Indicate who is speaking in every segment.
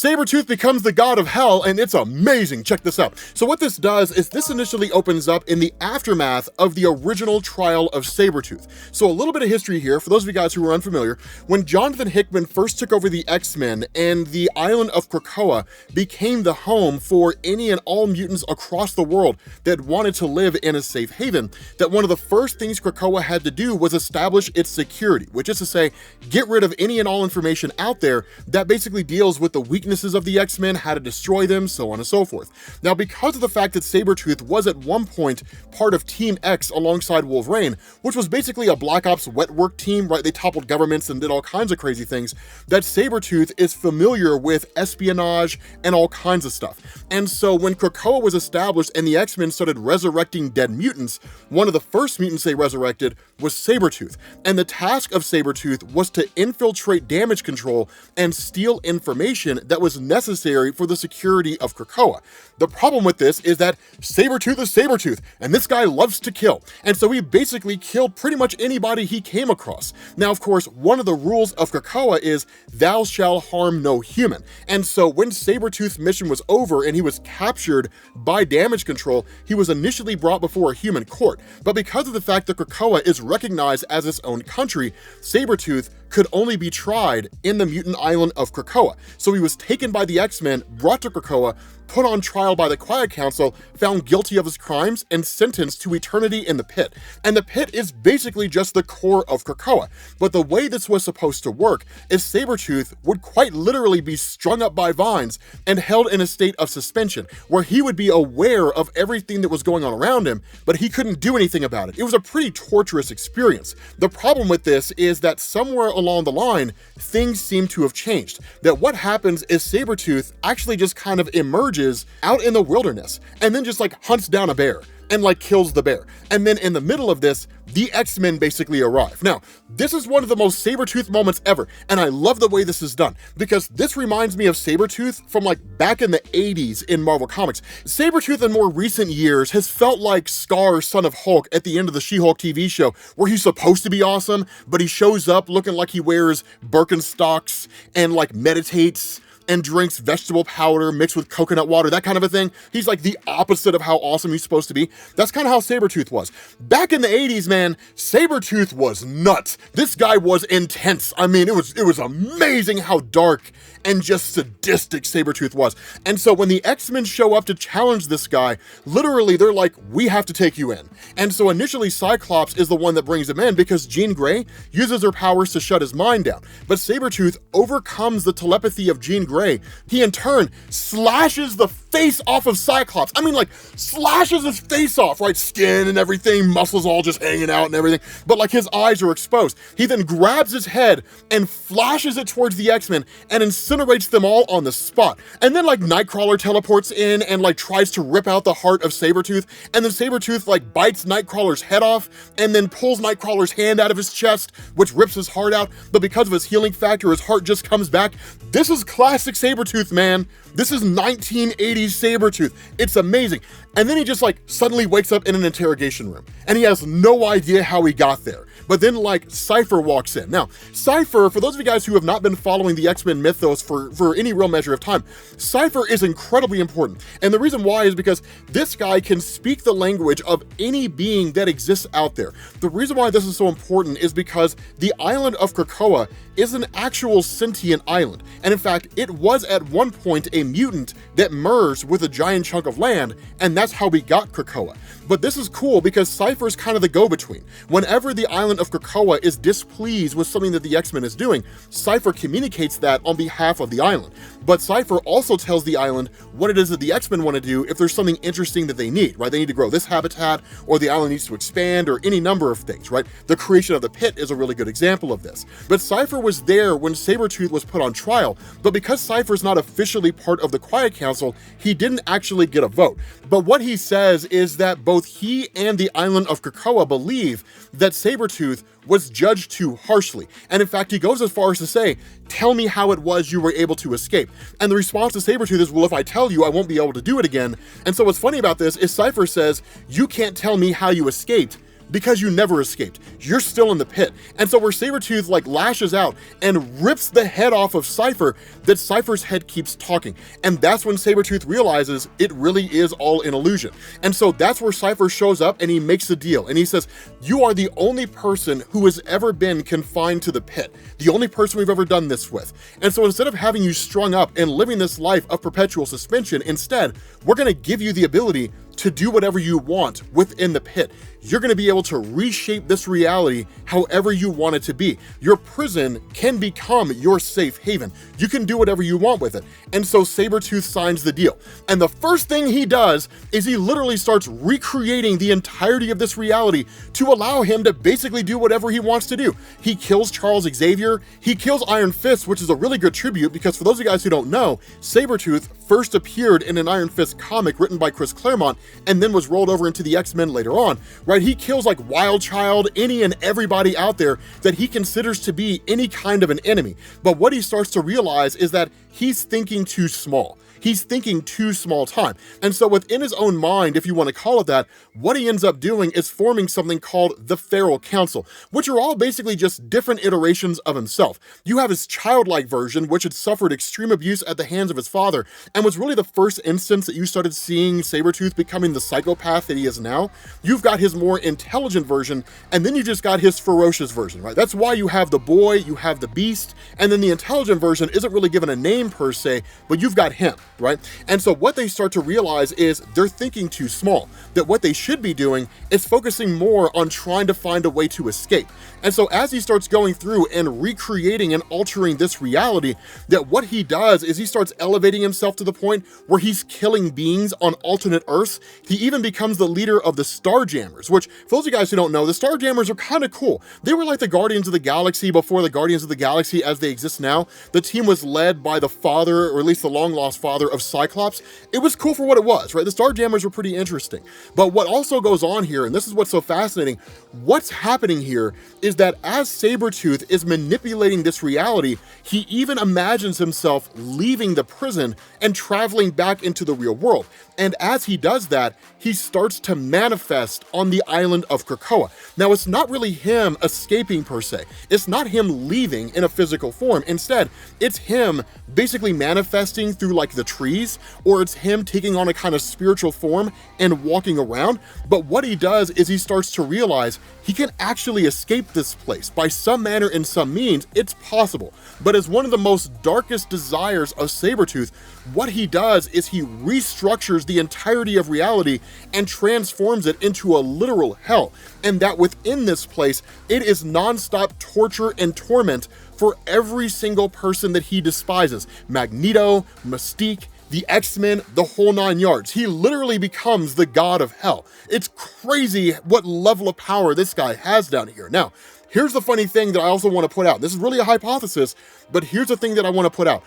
Speaker 1: Sabretooth becomes the god of hell, and it's amazing. Check this out. So what this does is this initially opens up in the aftermath of the original trial of Sabretooth. So a little bit of history here, for those of you guys who are unfamiliar. When Jonathan Hickman first took over the X-Men and the island of Krakoa became the home for any and all mutants across the world that wanted to live in a safe haven, that one of the first things Krakoa had to do was establish its security, which is to say, get rid of any and all information out there that basically deals with the weaknesses of the X-Men, how to destroy them, so on and so forth. Now, because of the fact that Sabretooth was at one point part of Team X alongside Wolverine, which was basically a Black Ops wet work team, right? They toppled governments and did all kinds of crazy things, that Sabretooth is familiar with espionage and all kinds of stuff. And so when Krakoa was established and the X-Men started resurrecting dead mutants, one of the first mutants they resurrected was Sabretooth. And the task of Sabretooth was to infiltrate damage control and steal information that was necessary for the security of Krakoa. The problem with this is that Sabretooth is Sabretooth, and this guy loves to kill. And so he basically killed pretty much anybody he came across. Now, of course, one of the rules of Krakoa is thou shalt harm no human. And so when Sabretooth's mission was over and he was captured by damage control, he was initially brought before a human court. But because of the fact that Krakoa is recognized as its own country, Sabretooth could only be tried in the mutant island of Krakoa. So he was taken by the X-Men, brought to Krakoa, put on trial by the Quiet Council, found guilty of his crimes, and sentenced to eternity in the pit. And the pit is basically just the core of Krakoa. But the way this was supposed to work is Sabretooth would quite literally be strung up by vines and held in a state of suspension, where he would be aware of everything that was going on around him, but he couldn't do anything about it. It was a pretty torturous experience. The problem with this is that somewhere along the line, things seem to have changed. That what happens is Sabretooth actually just kind of emerges out in the wilderness and then just like hunts down a bear and like kills the bear. And then in the middle of this, the X-Men basically arrive. Now, this is one of the most Sabretooth moments ever, and I love the way this is done, because this reminds me of Sabretooth from like back in the 80s in Marvel Comics. Sabretooth in more recent years has felt like Scar, son of Hulk, at the end of the She-Hulk TV show, where he's supposed to be awesome, but he shows up looking like he wears Birkenstocks and like meditates and drinks vegetable powder mixed with coconut water, that kind of a thing. He's like the opposite of how awesome he's supposed to be. That's kind of how Sabretooth was. Back in the 80s, man, Sabretooth was nuts. This guy was intense. I mean, it was amazing how dark and just sadistic Sabretooth was. And so when the X-Men show up to challenge this guy, literally they're like, we have to take you in. And so initially Cyclops is the one that brings him in because Jean Grey uses her powers to shut his mind down. But Sabretooth overcomes the telepathy of Jean Grey. He in turn slashes the face off of Cyclops. I mean, like, slashes his face off, right? Skin and everything, muscles all just hanging out and everything, but like his eyes are exposed. He then grabs his head and flashes it towards the X-Men and incinerates them all on the spot. And then like Nightcrawler teleports in and like tries to rip out the heart of Sabretooth, and then Sabretooth like bites Nightcrawler's head off and then pulls Nightcrawler's hand out of his chest, which rips his heart out, but because of his healing factor, his heart just comes back. This is classic Sabretooth, man. This is 1980s Sabretooth. It's amazing. And then he just like suddenly wakes up in an interrogation room and he has no idea how he got there. But then like Cypher walks in. Now, Cypher, for those of you guys who have not been following the X-Men mythos for any real measure of time, Cypher is incredibly important. And the reason why is because this guy can speak the language of any being that exists out there. The reason why this is so important is because the island of Krakoa is an actual sentient island. And in fact, it was at one point a mutant that merged with a giant chunk of land, and that's how we got Krakoa. But this is cool because Cypher's kind of the go-between. Whenever the island of Krakoa is displeased with something that the X-Men is doing, Cypher communicates that on behalf of the island. But Cypher also tells the island what it is that the X-Men want to do if there's something interesting that they need, right? They need to grow this habitat, or the island needs to expand, or any number of things, right? The creation of the pit is a really good example of this. But Cypher was there when Sabretooth was put on trial, but because Cypher's not officially part of the Quiet Council, he didn't actually get a vote. But what he says is that both he and the island of Krakoa believe that Sabretooth was judged too harshly. And in fact, he goes as far as to say, tell me how it was you were able to escape. And the response to Sabretooth is, well, if I tell you, I won't be able to do it again. And so what's funny about this is Cypher says, you can't tell me how you escaped, Because you never escaped. You're still in the pit. And so where Sabretooth like lashes out and rips the head off of Cypher, that Cypher's head keeps talking. And that's when Sabretooth realizes it really is all an illusion. And so that's where Cypher shows up and he makes a deal. And he says, you are the only person who has ever been confined to the pit. The only person we've ever done this with. And so instead of having you strung up and living this life of perpetual suspension, instead, we're gonna give you the ability to do whatever you want within the pit. You're going to be able to reshape this reality however you want it to be. Your prison can become your safe haven. You can do whatever you want with it. And so Sabretooth signs the deal. And the first thing he does is he literally starts recreating the entirety of this reality to allow him to basically do whatever he wants to do. He kills Charles Xavier. He kills Iron Fist, which is a really good tribute because for those of you guys who don't know, Sabretooth first appeared in an Iron Fist comic written by Chris Claremont and then was rolled over into the X-Men later on, right? He kills like Wild Child, any and everybody out there that he considers to be any kind of an enemy. But what he starts to realize is that he's thinking too small. He's thinking too small time. And so within his own mind, if you want to call it that, what he ends up doing is forming something called the Feral Council, which are all basically just different iterations of himself. You have his childlike version, which had suffered extreme abuse at the hands of his father, and was really the first instance that you started seeing Sabretooth becoming the psychopath that he is now. You've got his more intelligent version, and then you just got his ferocious version, right? That's why you have the boy, you have the beast, and then the intelligent version isn't really given a name per se, but you've got him, right? And so what they start to realize is they're thinking too small, that what they should be doing is focusing more on trying to find a way to escape. And so as he starts going through and recreating and altering this reality, that what he does is he starts elevating himself to the point where he's killing beings on alternate Earths. He even becomes the leader of the Starjammers, which for those of you guys who don't know, the Starjammers are kind of cool. They were like the Guardians of the Galaxy before the Guardians of the Galaxy as they exist now. The team was led by the father, or at least the long lost father of Cyclops. It was cool for what it was, right? The Starjammers were pretty interesting. But what also goes on here, and this is what's so fascinating, what's happening here is that as Sabretooth is manipulating this reality, he even imagines himself leaving the prison and traveling back into the real world. And as he does that, he starts to manifest on the island of Krakoa. Now, it's not really him escaping per se. It's not him leaving in a physical form. Instead, it's him basically manifesting through like the trees, or it's him taking on a kind of spiritual form and walking around. But what he does is he starts to realize he can actually escape this place by some manner and some means. It's possible. But as one of the most darkest desires of Sabretooth, what he does is he restructures the entirety of reality and transforms it into a literal hell. And that within this place, it is nonstop torture and torment for every single person that he despises. Magneto, Mystique, the X-Men, the whole 9 yards. He literally becomes the god of hell. It's crazy what level of power this guy has down here. Now, here's the funny thing that I also want to put out. This is really a hypothesis, but here's the thing that I want to put out.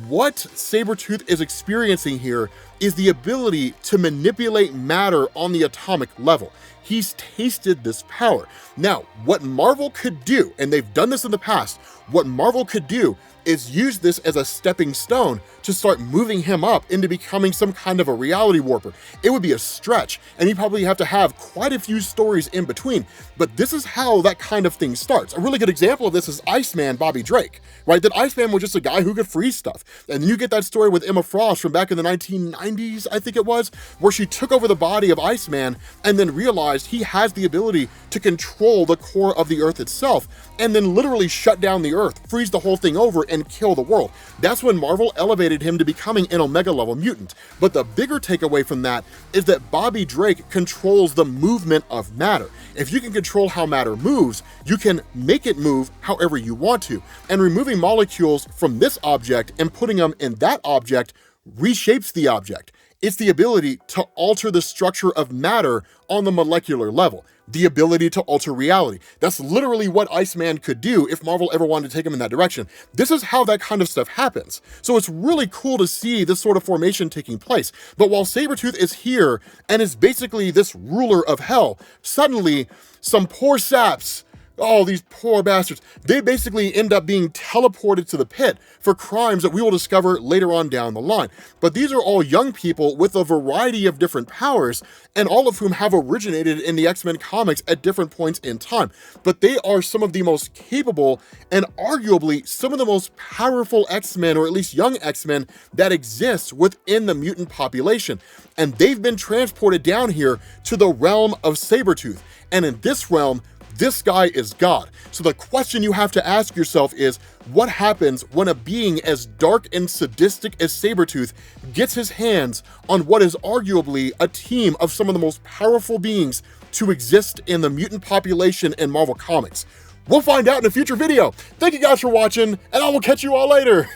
Speaker 1: What Sabretooth is experiencing here is the ability to manipulate matter on the atomic level. He's tasted this power. Now, what Marvel could do, and they've done this in the past, what Marvel could do is use this as a stepping stone to start moving him up into becoming some kind of a reality warper. It would be a stretch, and you probably have to have quite a few stories in between, but this is how that kind of thing starts. A really good example of this is Iceman Bobby Drake, right? That Iceman was just a guy who could freeze stuff. And then you get that story with Emma Frost from back in the 1990s, I think it was, where she took over the body of Iceman and then realized he has the ability to control the core of the Earth itself, and then literally shut down the Earth, freeze the whole thing over, and kill the world. That's when Marvel elevated him to becoming an Omega level mutant. But the bigger takeaway from that is that Bobby Drake controls the movement of matter. If you can control how matter moves, you can make it move however you want to. And removing molecules from this object and putting them in that object reshapes the object. It's the ability to alter the structure of matter on the molecular level. The ability to alter reality. That's literally what Iceman could do if Marvel ever wanted to take him in that direction. This is how that kind of stuff happens. So it's really cool to see this sort of formation taking place. But while Sabretooth is here and is basically this ruler of hell, suddenly some poor saps Oh, these poor bastards. They basically end up being teleported to the pit for crimes that we will discover later on down the line. But these are all young people with a variety of different powers, and all of whom have originated in the X-Men comics at different points in time. But they are some of the most capable and arguably some of the most powerful X-Men, or at least young X-Men, that exist within the mutant population. And they've been transported down here to the realm of Sabretooth. And in this realm, this guy is God. So the question you have to ask yourself is, what happens when a being as dark and sadistic as Sabretooth gets his hands on what is arguably a team of some of the most powerful beings to exist in the mutant population in Marvel Comics? We'll find out in a future video. Thank you guys for watching, and I will catch you all later.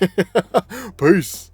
Speaker 1: Peace.